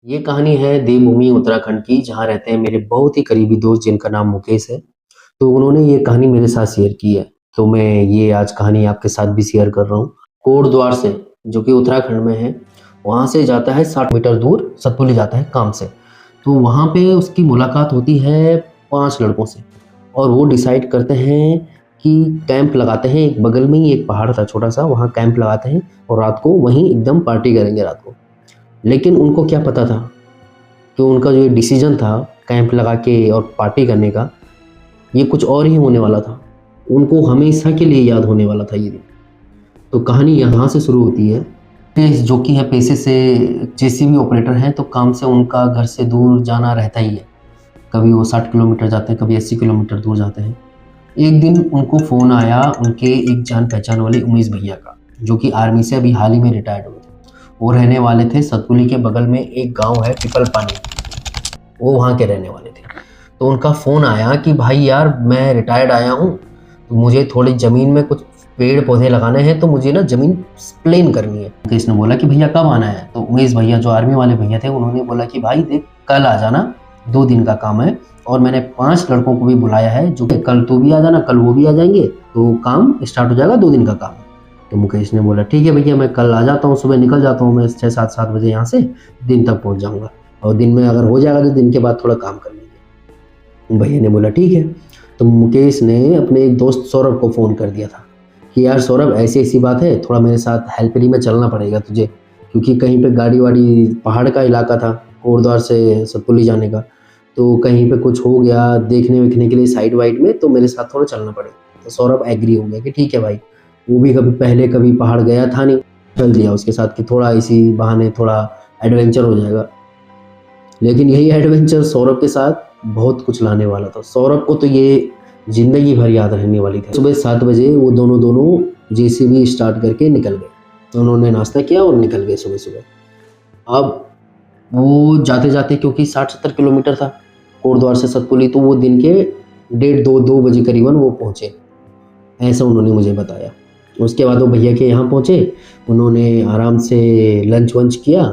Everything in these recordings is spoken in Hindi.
ये कहानी है देवभूमि उत्तराखंड की, जहाँ रहते हैं मेरे बहुत ही करीबी दोस्त जिनका नाम मुकेश है। तो उन्होंने ये कहानी मेरे साथ शेयर की है, तो मैं ये आज कहानी आपके साथ भी शेयर कर रहा हूँ। कोटद्वार से, जो कि उत्तराखंड में है, वहाँ से जाता है 60 मीटर दूर सतपुली जाता है काम से। तो वहाँ पे उसकी मुलाकात होती है 5 लड़कों से और वो डिसाइड करते हैं कि कैंप लगाते हैं। एक बगल में ही एक पहाड़ था छोटा-सा, वहाँ कैंप लगाते हैं और रात को वहीं एकदम पार्टी करेंगे रात को। लेकिन उनको क्या पता था कि उनका जो ये डिसीजन था कैंप लगा के और पार्टी करने का, ये कुछ और ही होने वाला था। उनको हमेशा के लिए याद होने वाला था ये दिन। तो कहानी यहाँ से शुरू होती है। मुकेश जो कि है पेशे से जेसीबी ऑपरेटर हैं, तो काम से उनका घर से दूर जाना रहता ही है। कभी वो 60 किलोमीटर जाते हैं, कभी 80 किलोमीटर दूर जाते हैं। एक दिन उनको फ़ोन आया उनके एक जान-पहचान वाले उमेश भैया का, जो कि आर्मी से अभी हाल ही में रिटायर्ड हुए थे। वो रहने वाले थे सतपुली के बगल में एक गाँव है पीपल पानी, वो वहाँ के रहने वाले थे। तो उनका फ़ोन आया कि भाई यार मैं रिटायर्ड आया हूँ, तो मुझे थोड़ी ज़मीन में कुछ पेड़-पौधे लगाने हैं, तो मुझे ना ज़मीन प्लेन करनी है। मुकेश ने बोला कि भैया कब आना है? तो उमेश भैया जो आर्मी वाले भैया थे उन्होंने बोला कि भाई देख कल आ जाना, 2 दिन का काम है और मैंने 5 लड़कों को भी बुलाया है, जो कि कल तू भी आ जाना, कल वो भी आ जाएँगे, तो काम स्टार्ट हो जाएगा, 2 दिन का काम है। तो मुकेश ने बोला ठीक है भैया मैं कल आ जाता हूँ, सुबह निकल जाता हूँ मैं 6, 7, 7 बजे यहाँ से, दिन तक पहुँच जाऊँगा और दिन में अगर हो जाएगा तो दिन के बाद थोड़ा काम कर लेंगे। भैया ने बोला ठीक है। तो मुकेश ने अपने एक दोस्त सौरभ को फ़ोन कर दिया था कि यार सौरभ ऐसी-ऐसी बात है, थोड़ा मेरे साथ हेल्परी में चलना पड़ेगा तुझे, क्योंकि कहीं पे गाड़ी-वाड़ी पहाड़ का इलाका था, कोटद्वार से सतपुली जाने का, तो कहीं पे कुछ हो गया देखने-वेखने के लिए साइड-वाइड में, तो मेरे साथ थोड़ा चलना पड़ेगा। तो सौरभ एग्री हो गया कि ठीक है भाई, वो भी कभी पहले कभी पहाड़ गया था नहीं, चल दिया उसके साथ कि थोड़ा इसी बहाने थोड़ा एडवेंचर हो जाएगा। लेकिन यही एडवेंचर सौरभ के साथ बहुत कुछ लाने वाला था। सौरभ को तो ये ज़िंदगी भर याद रहने वाली थी। सुबह 7 बजे वो दोनों जेसीबी स्टार्ट करके निकल गए। उन्होंने नाश्ता किया और निकल गए सुबह-सुबह। अब वो जाते-जाते क्योंकि 60-70 किलोमीटर था कोटद्वार से सतपुली, तो वो दिन के डेढ़ 2 बजे करीबन वो पहुँचे, ऐसा उन्होंने मुझे बताया। उसके बाद वो भैया के यहाँ पहुँचे, उन्होंने आराम से लंच-वंच किया,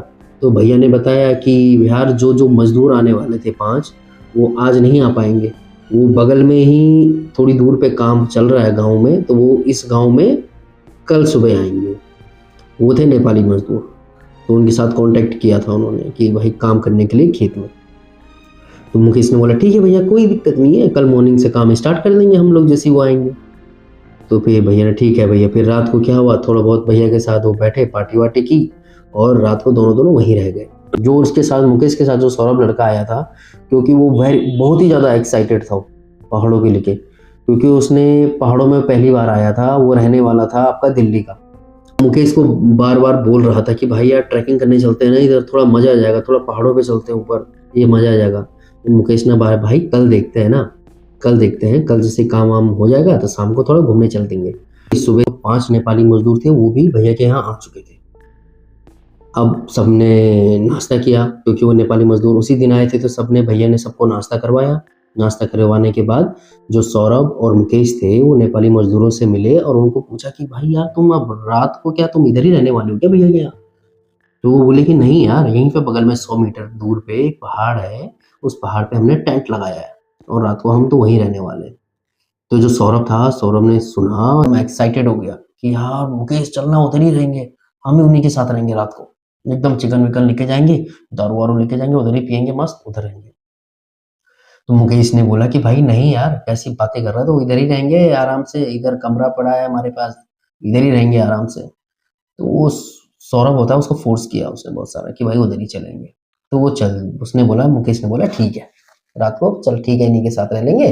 तो भैया ने बताया कि यार जो-जो मज़दूर आने वाले थे 5, वो आज नहीं आ पाएँगे। वो बगल में ही थोड़ी दूर पे काम चल रहा है गाँव में, तो वो इस गाँव में कल सुबह आएँगे। वो थे नेपाली मज़दूर, तो उनके साथ कॉन्टैक्ट किया था उन्होंने कि भाई काम करने के लिए खेत में। तो मुकेश ने बोला ठीक है भैया कोई दिक्कत नहीं है, कल मॉर्निंग से काम स्टार्ट कर देंगे हम लोग जैसे ही वो आएँगे। तो फिर भैया ने ठीक है भैया, फिर रात को क्या हुआ थोड़ा बहुत भैया के साथ वो बैठे पार्टी-वार्टी की और रात को दोनों वहीं रह गए। जो उसके साथ मुकेश के साथ जो सौरभ लड़का आया था, क्योंकि वो बहुत ही ज़्यादा एक्साइटेड था वो पहाड़ों को लेके, क्योंकि उसने पहाड़ों में पहली बार आया था, वो रहने वाला था आपका दिल्ली का। मुकेश को बार-बार बोल रहा था कि भाई यार ट्रैकिंग करने चलते हैं ना इधर, थोड़ा मज़ा आ जाएगा, थोड़ा पहाड़ों पे चलते हैं ऊपर, ये मज़ा आ जाएगा। तो मुकेश ने भाई कल देखते हैं ना, कल देखते हैं, कल जैसे काम-वाम हो जाएगा तो शाम को थोड़ा घूमने चल देंगे। सुबह 5 नेपाली मज़दूर थे, वो भी भैया के यहाँ आ चुके थे। अब सबने नाश्ता किया, क्योंकि वो नेपाली मज़दूर उसी दिन आए थे, तो सबने भैया ने सबको नाश्ता करवाया। नाश्ता करवाने के बाद जो सौरभ और मुकेश थे, वो नेपाली मज़दूरों से मिले और उनको पूछा कि भाई यार तुम अब रात को क्या तुम इधर ही रहने वाले हो क्या भैया के यहाँ? तो वो बोले कि नहीं यार, यहीं पे बगल में 100 मीटर दूर पे एक पहाड़ है, उस पहाड़ पे हमने टेंट लगाया है और रात को हम तो वहीं रहने वाले हैं। तो जो सौरभ था, सौरभ ने सुना मैं एक्साइटेड हो गया कि यार मुकेश चलना उधर ही रहेंगे, हम भी उन्हीं के साथ रहेंगे रात को। एकदम चिकन-विकन लेके जाएँगे, दारू-वारू लेके जाएँगे, उधर ही पिएँगे मस्त, उधर रहेंगे। तो मुकेश ने बोला कि भाई नहीं यार, कैसी बातें कर रहा है, तो इधर ही रहेंगे आराम से, इधर कमरा पड़ा है हमारे पास, इधर ही रहेंगे आराम से। तो वो सौरभ होता है उसको फ़ोर्स किया उसने बहुत सारा कि भाई उधर ही चलेंगे। तो वो चल उसने बोला मुकेश ने बोला ठीक है, रात को चल ठीक है इन्हीं के साथ रह लेंगे,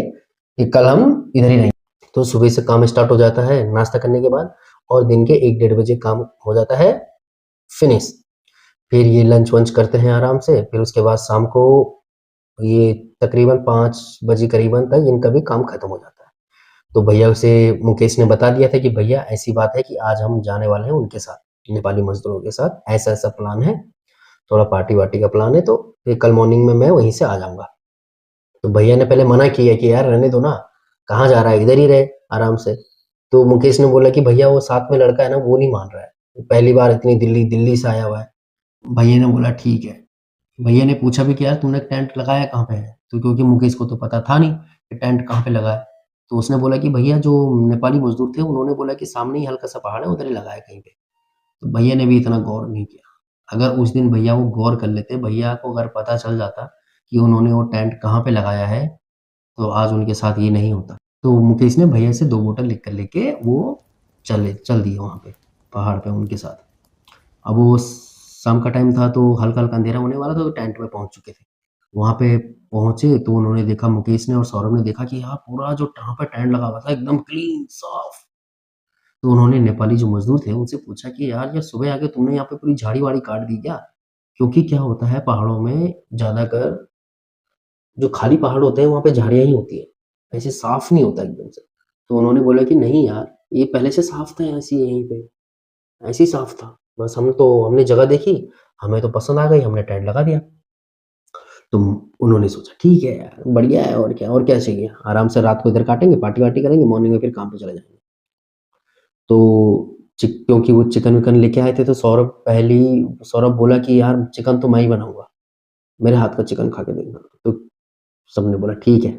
फिर कल हम इधर ही रहेंगे। तो सुबह से काम स्टार्ट हो जाता है नाश्ता करने के बाद और दिन के 1 डेढ़ बजे काम हो जाता है फिनिश। फिर ये लंच-वंच करते हैं आराम से, फिर उसके बाद शाम को ये तकरीबन 5 बजे करीबन तक इनका भी काम खत्म हो जाता है। तो भैया उसे मुकेश ने बता दिया था कि भैया ऐसी बात है कि आज हम जाने वाले हैं उनके साथ, नेपाली मज़दूरों के साथ, ऐसा-ऐसा प्लान है, थोड़ा पार्टी-वार्टी का प्लान है, तो फिर कल मॉर्निंग में मैं वहीं से आ जाऊँगा। तो भैया ने पहले मना किया कि यार रहने दो ना, कहाँ जा रहा है, इधर ही रहे आराम से। तो मुकेश ने बोला कि भैया वो साथ में लड़का है ना, वो नहीं मान रहा है, वो पहली बार इतनी दिल्ली दिल्ली से आया हुआ है। भैया ने बोला ठीक है। भैया ने पूछा भी कि यार तुमने टेंट लगाया कहाँ पे है? तो क्योंकि मुकेश को तो पता था नहीं कि टेंट कहाँ पे लगा है। तो उसने बोला कि भैया जो नेपाली मज़दूर थे उन्होंने बोला कि सामने ही हल्का-सा पहाड़ है उधर ही लगाया है कहीं पे। तो भैया ने भी इतना गौर नहीं किया। अगर उस दिन भैया वो गौर कर लेते, भैया को अगर पता चल जाता कि उन्होंने वो टेंट कहाँ पे लगाया है, तो आज उनके साथ ये नहीं होता। तो मुकेश ने भैया से 2 बोतल लिख कर लेके वो चल दिए वहाँ पे, पहाड़ पे उनके साथ। अब वो शाम का टाइम था तो हल्का-हल्का अंधेरा होने वाला था तो टेंट में पहुँच चुके थे। वहाँ पे पहुँचे तो उन्होंने देखा, मुकेश ने और सौरभ ने देखा कि यहाँ पूरा जो जहाँ पे टेंट लगा हुआ था एकदम क्लीन, साफ। तो उन्होंने नेपाली जो मज़दूर थे उनसे पूछा कि यार ये सुबह आके तुमने यहाँ पे पूरी झाड़ी-वाड़ी काट दी क्या? क्योंकि क्या होता है पहाड़ों में ज़्यादातर जो खाली पहाड़ होते हैं वहाँ पे झाड़ियाँ ही होती हैं, ऐसे साफ नहीं होता एकदम से। तो उन्होंने बोला कि नहीं यार, ये पहले से साफ था ऐसे ही यहीं पे, ऐसे ही साफ था। बस हमने जगह देखी, हमें तो पसंद आ गई, हमने टेंट लगा दिया। तो उन्होंने सोचा ठीक है यार, बढ़िया है और क्या चाहिए? आराम से रात को इधर काटेंगे, पार्टी-वार्टी करेंगे, मॉर्निंग में फिर काम पे चले जाएँगे। तो क्योंकि वो चिकन-विकन लेके आए थे तो सौरभ बोला कि यार चिकन तो मैं ही बनाऊँगा, मेरे हाथ का चिकन खा के देखना। तो सबने बोला ठीक है।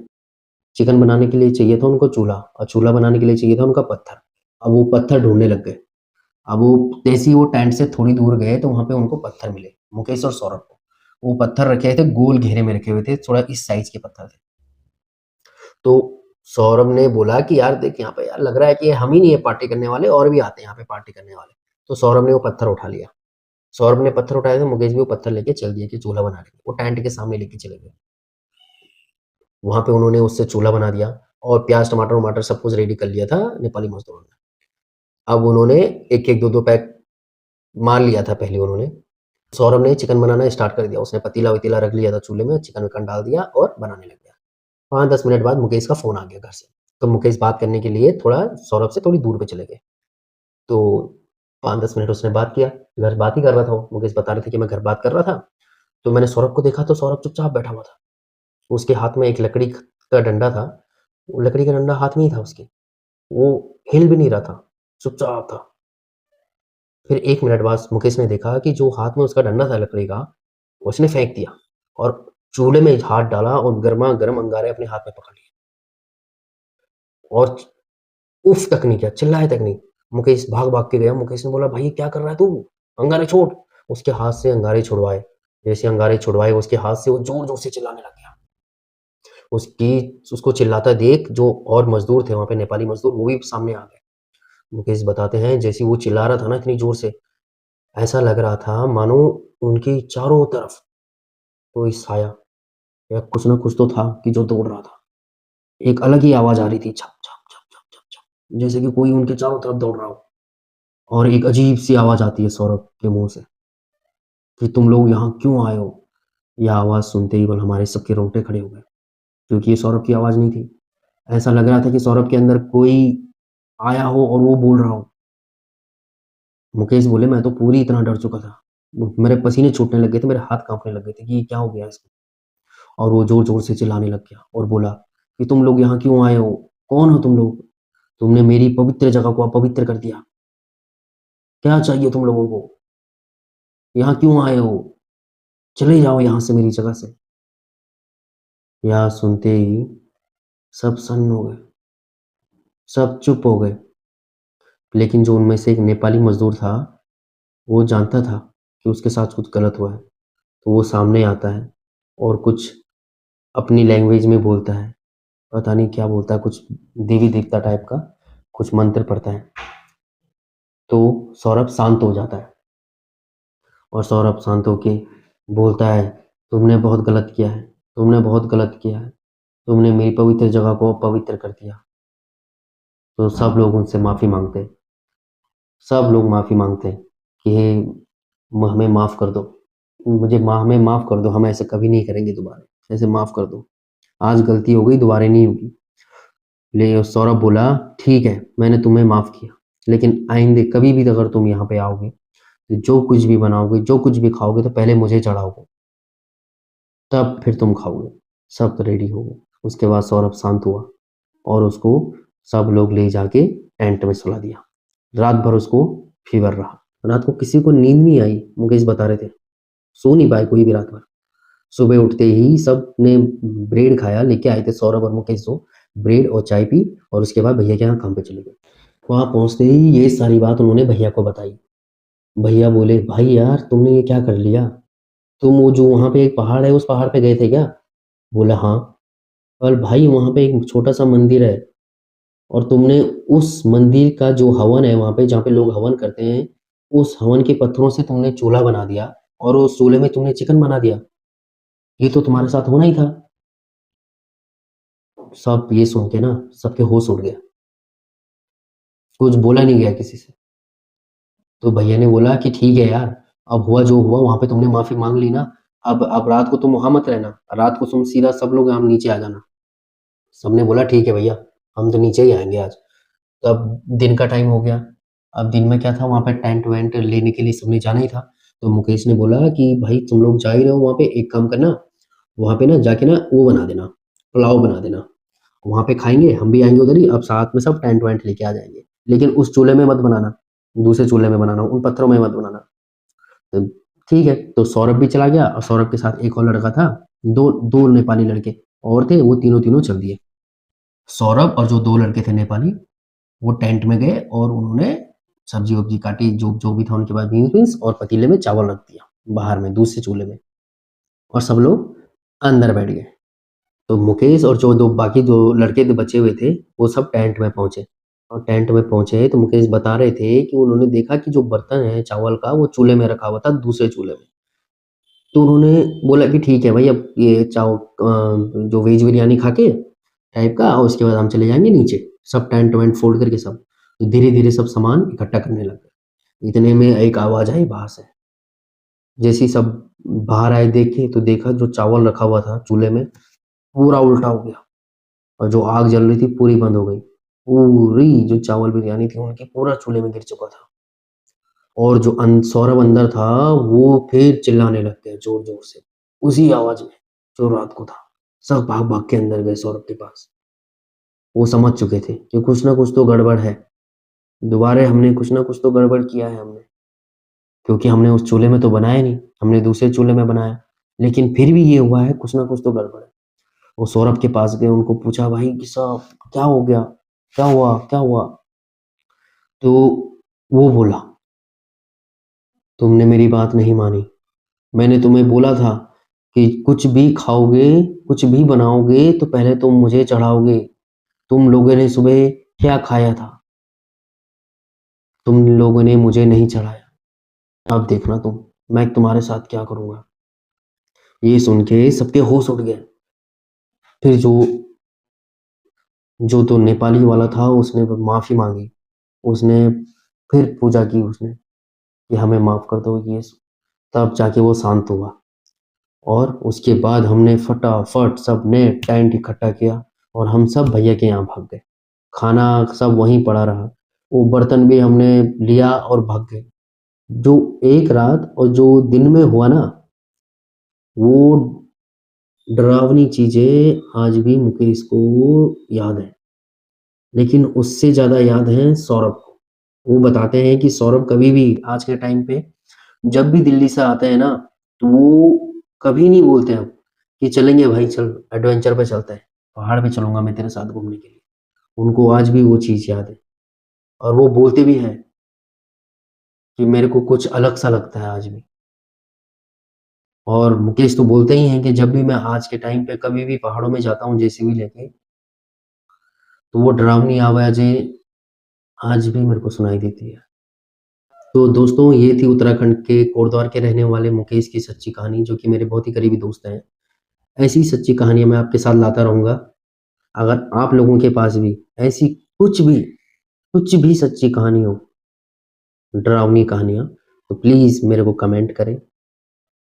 चिकन बनाने के लिए चाहिए था उनको चूल्हा और चूल्हा बनाने के लिए चाहिए था उनका पत्थर। अब वो पत्थर ढूँढने लग गए। अब वो जैसे ही वो टेंट से थोड़ी दूर गए तो वहाँ पे उनको पत्थर मिले, मुकेश और सौरभ को। वो पत्थर रखे थे, गोल घेरे में रखे हुए थे, थोड़ा इस साइज़ के पत्थर थे। तो सौरभ ने बोला कि यार देख यहाँ पे यार लग रहा है कि हम ही नहीं है पार्टी करने वाले, और भी आते हैं यहाँ पे पार्टी करने वाले। तो सौरभ ने वो पत्थर उठा लिया। सौरभ ने पत्थर उठाया तो मुकेश भी वो पत्थर लेके चल दिए कि चूल्हा बना लेंगे। वो टेंट के सामने लेके चले गए। वहाँ पे उन्होंने उससे चूल्हा बना दिया और प्याज़, टमाटर-वमाटर सब कुछ रेडी कर लिया था नेपाली मज़दूरों ने। अब उन्होंने 1-1 2-2 पैक मार लिया था पहले उन्होंने। सौरभ ने चिकन बनाना स्टार्ट कर दिया। उसने पतीला-वतीला रख लिया था चूल्हे में, चिकन-विकन डाल दिया और बनाने लग गया। 5-10 मिनट बाद मुकेश का फ़ोन आ गया घर से। तो मुकेश बात करने के लिए थोड़ा सौरभ से थोड़ी दूर पे चले गए। तो 5-10 मिनट उसने बात किया। घर बात ही कर रहा था वो। मुकेश बता रहे थे कि मैं घर बात कर रहा था। तो मैंने सौरभ को देखा तो सौरभ चुपचाप बैठा हुआ था। उसके हाथ में एक लकड़ी का डंडा था। वो लकड़ी का डंडा हाथ में ही था उसके। वो हिल भी नहीं रहा था, चुपचाप था। फिर 1 मिनट बाद मुकेश ने देखा कि जो हाथ में उसका डंडा था लकड़ी का, उसने फेंक दिया और चूल्हे में हाथ डाला और गरमा-गरम अंगारे अपने हाथ में पकड़ लिए और उफ़ तक नहीं किया, चिल्लाए तक नहीं। मुकेश भाग-भाग के गया। मुकेश ने बोला, "भाई क्या कर रहा है तू? अंगारे छोड़।" उसके हाथ से अंगारे छुड़वाए। जैसे अंगारे छुड़वाए उसके हाथ से वो ज़ोर-ज़ोर से चिल्लाने लग गया। उसकी उसको चिल्लाता देख जो और मज़दूर थे वहाँ पे नेपाली मज़दूर वो भी सामने आ गए। मुकेश बताते हैं जैसे ही वो चिल्ला रहा था ना इतनी ज़ोर से, ऐसा लग रहा था मानो उनकी चारों तरफ कोई साया या कुछ ना कुछ तो था कि जो दौड़ रहा था। एक अलग ही आवाज़ आ रही थी छप, छप, छप, छप, छप, छप जैसे कि कोई उनके चारों तरफ दौड़ रहा हो। और एक अजीब-सी आवाज़ आती है सौरभ के मुँह से कि तुम लोग यहाँ क्यों आए हो? यह आवाज़ सुनते ही बल हमारे सबके रोंगटे खड़े हो गए, क्योंकि ये सौरभ की आवाज़ नहीं थी। ऐसा लग रहा था कि सौरभ के अंदर कोई आया हो और वो बोल रहा हो। मुकेश बोले मैं तो पूरी तरह डर चुका था। मेरे पसीने छूटने लग गए थे, मेरे हाथ काँपने लग गए थे कि ये क्या हो गया इसको? और वो ज़ोर-ज़ोर से चिल्लाने लग गया और बोला कि तुम लोग यहाँ क्यों आए हो? कौन हो तुम लोग? तुमने मेरी पवित्र जगह को अपवित्र कर दिया। क्या चाहिए तुम लोगों को? यहाँ क्यों आए हो? चले जाओ यहाँ से मेरी जगह से। यह सुनते ही सब सन्न हो गए, सब चुप हो गए। लेकिन जो उनमें से एक नेपाली मज़दूर था, वो जानता था कि उसके साथ कुछ गलत हुआ है। तो वो सामने आता है और कुछ अपनी लैंग्वेज में बोलता है। पता नहीं क्या बोलता है, कुछ देवी-देवता टाइप का कुछ मंत्र पढ़ता है। तो सौरभ शांत हो जाता है और सौरभ शांत होके बोलता है, "तुमने बहुत गलत किया है, तुमने बहुत गलत किया है। तुमने मेरी पवित्र जगह को अपवित्र कर दिया।" तो सब लोग उनसे माफ़ी माँगते हैं। सब लोग माफ़ी माँगते हैं कि हे हमें माफ़ कर दो। हमें माफ़ कर दो, हम ऐसा कभी नहीं करेंगे दोबारा। ऐसे माफ़ कर दो। आज गलती हो गई, दोबारा नहीं होगी। ले सौरभ बोला, "ठीक है, मैंने तुम्हें माफ़ किया, लेकिन आइंदे कभी भी अगर तुम यहाँ पे आओगे, तो जो कुछ भी बनाओगे, जो कुछ भी खाओगे तो पहले मुझे चढ़ाओगे, तब फिर तुम खाओगे।" सब रेडी हो गए। उसके बाद सौरभ शांत हुआ और उसको सब लोग ले जाके टेंट में सुला दिया। रात भर उसको फ़ीवर रहा। रात को किसी को नींद नहीं आई, मुकेश बता रहे थे। सो नहीं पाए कोई भी रात भर। सुबह उठते ही सबने ब्रेड खाया, लेके आए थे सौरभ और मुकेश तो ब्रेड और चाय पी और उसके बाद भैया के यहाँ काम पे चले गए। वहाँ पहुँचते ही ये सारी बात उन्होंने भैया को बताई। भैया बोले, "भाई यार तुमने ये क्या कर लिया? तुम वो जो वहाँ पे एक पहाड़ है उस पहाड़ पे गए थे क्या?" बोला, "हाँ।" और भाई वहाँ पे एक छोटा-सा मंदिर है और तुमने उस मंदिर का जो हवन है वहाँ पे जहाँ पे लोग हवन करते हैं, उस हवन के पत्थरों से तुमने चूल्हा बना दिया और उस चूल्हे में तुमने चिकन बना दिया। ये तो तुम्हारे साथ होना ही था। सब ये सुन के ना सबके होश उड़ गया। कुछ बोला नहीं गया किसी से। तो भैया ने बोला कि ठीक है यार, अब हुआ जो हुआ वहाँ पे तुमने माफ़ी माँग ली ना, अब रात को तुम वहाँ मत रहना। रात को तुम सीधा सब लोग यहाँ नीचे आ जाना। सबने बोला ठीक है भैया, हम तो नीचे ही आएँगे आज। तो अब दिन का टाइम हो गया। अब दिन में क्या था वहाँ पे टेंट वेंट लेने के लिए सबने जाना ही था। तो मुकेश ने बोला कि भाई तुम लोग जा ही रहे हो वहाँ पे, एक काम करना, वहाँ पे ना जाके ना वो बना देना, पुलाव बना देना। वहाँ पे खाएँगे, हम भी आएँगे उधर ही, अब साथ में सब टेंट वेंट लेके आ जाएँगे। लेकिन उस चूल्हे में मत बनाना, दूसरे चूल्हे में बनाना, उन पत्थरों में मत बनाना। तो ठीक है, तो सौरभ भी चला गया और सौरभ के साथ एक और लड़का था, 2 नेपाली लड़के और थे, वो तीनों चल दिए। सौरभ और जो 2 लड़के थे नेपाली, वो टेंट में गए और उन्होंने सब्जी-वब्जी काटी, जो भी था उनके पास बीन्स-विन्स और पतीले में चावल रख दिया, बाहर में दूसरे चूल्हे में और सब लोग अंदर बैठ गए। तो मुकेश और जो 2 बाकी 2 लड़के जो बचे हुए थे, वो सब टेंट में पहुँचे और टेंट में पहुँचे तो मुकेश बता रहे थे कि उन्होंने देखा कि जो बर्तन है चावल का, वो चूल्हे में रखा हुआ था, दूसरे चूल्हे में। तो उन्होंने बोला कि ठीक है भाई, अब ये जो वेज बिरयानी खा के टाइप का और उसके बाद हम चले जाएँगे नीचे, सब टेंट वेंट फोल्ड करके सब। तो धीरे-धीरे सब सामान इकट्ठा करने लग गए। इतने में एक आवाज़ आई बाहर से। जैसे ही सब बाहर आए देखे तो देखा जो चावल रखा हुआ था चूल्हे में, पूरा उल्टा हो गया और जो आग जल रही थी पूरी बंद हो गई। पूरी जो चावल बिरयानी थी उनकी पूरा चूल्हे में गिर चुका था और जो सौरभ अंदर था वो फिर चिल्लाने लग गया ज़ोर-ज़ोर से, उसी आवाज़ में जो रात को था। सब भाग-भाग के अंदर गए सौरभ के पास। वो समझ चुके थे कि कुछ ना कुछ तो गड़बड़ है। दोबारा हमने कुछ ना कुछ तो गड़बड़ किया है हमने, क्योंकि हमने उस चूल्हे में तो बनाया नहीं, हमने दूसरे चूल्हे में बनाया। लेकिन फिर भी ये हुआ है, कुछ ना कुछ तो गड़बड़ है। वो सौरभ के पास गए, उनको पूछा, "भाई साहब क्या हो गया? क्या हुआ? क्या हुआ?" तो वो बोला, "तुमने मेरी बात नहीं मानी। मैंने तुम्हें बोला था कि कुछ भी खाओगे, कुछ भी बनाओगे तो पहले तुम मुझे चढ़ाओगे। तुम लोगों ने सुबह क्या खाया था? तुम लोगों ने मुझे नहीं चढ़ाया। अब देखना तुम, मैं तुम्हारे साथ क्या करूँगा।" ये सुन के सबके होश उड़ गए। फिर जो जो तो नेपाली वाला था उसने माफ़ी माँगी। उसने फिर पूजा की उसने कि हमें माफ़ कर दो ये तब जाके वो शांत हुआ और उसके बाद हमने फटाफट सबने टेंट इकट्ठा किया और हम सब भैया के यहाँ भाग गए। खाना सब वहीं पड़ा रहा। वो बर्तन भी हमने लिया और भाग गए। जो एक रात और जो दिन में हुआ ना, वो डरावनी चीज़ें आज भी मुकेश को याद हैं। लेकिन उससे ज़्यादा याद है सौरभ को। वो बताते हैं कि सौरभ कभी भी आज के टाइम पे जब भी दिल्ली से आते हैं ना, तो वो कभी नहीं बोलते अब कि चलेंगे भाई चल एडवेंचर पे चलते हैं, पहाड़ पे चलूँगा मैं तेरे साथ घूमने के लिए। उनको आज भी वो चीज़ याद है और वो बोलते भी हैं कि मेरे को कुछ अलग सा लगता है आज भी। और मुकेश तो बोलते ही हैं कि जब भी मैं आज के टाइम पे कभी भी पहाड़ों में जाता हूँ जेसीबी लेके, तो वो डरावनी आवाज़ें आज भी मेरे को सुनाई देती है। तो दोस्तों ये थी उत्तराखंड के कोटद्वार के रहने वाले मुकेश की सच्ची कहानी जो कि मेरे बहुत ही करीबी दोस्त हैं। ऐसी ही सच्ची कहानियाँ मैं आपके साथ लाता रहूँगा। अगर आप लोगों के पास भी ऐसी कुछ भी सच्ची कहानी हो, डरावनी कहानियाँ, तो प्लीज़ मेरे को कमेंट करें।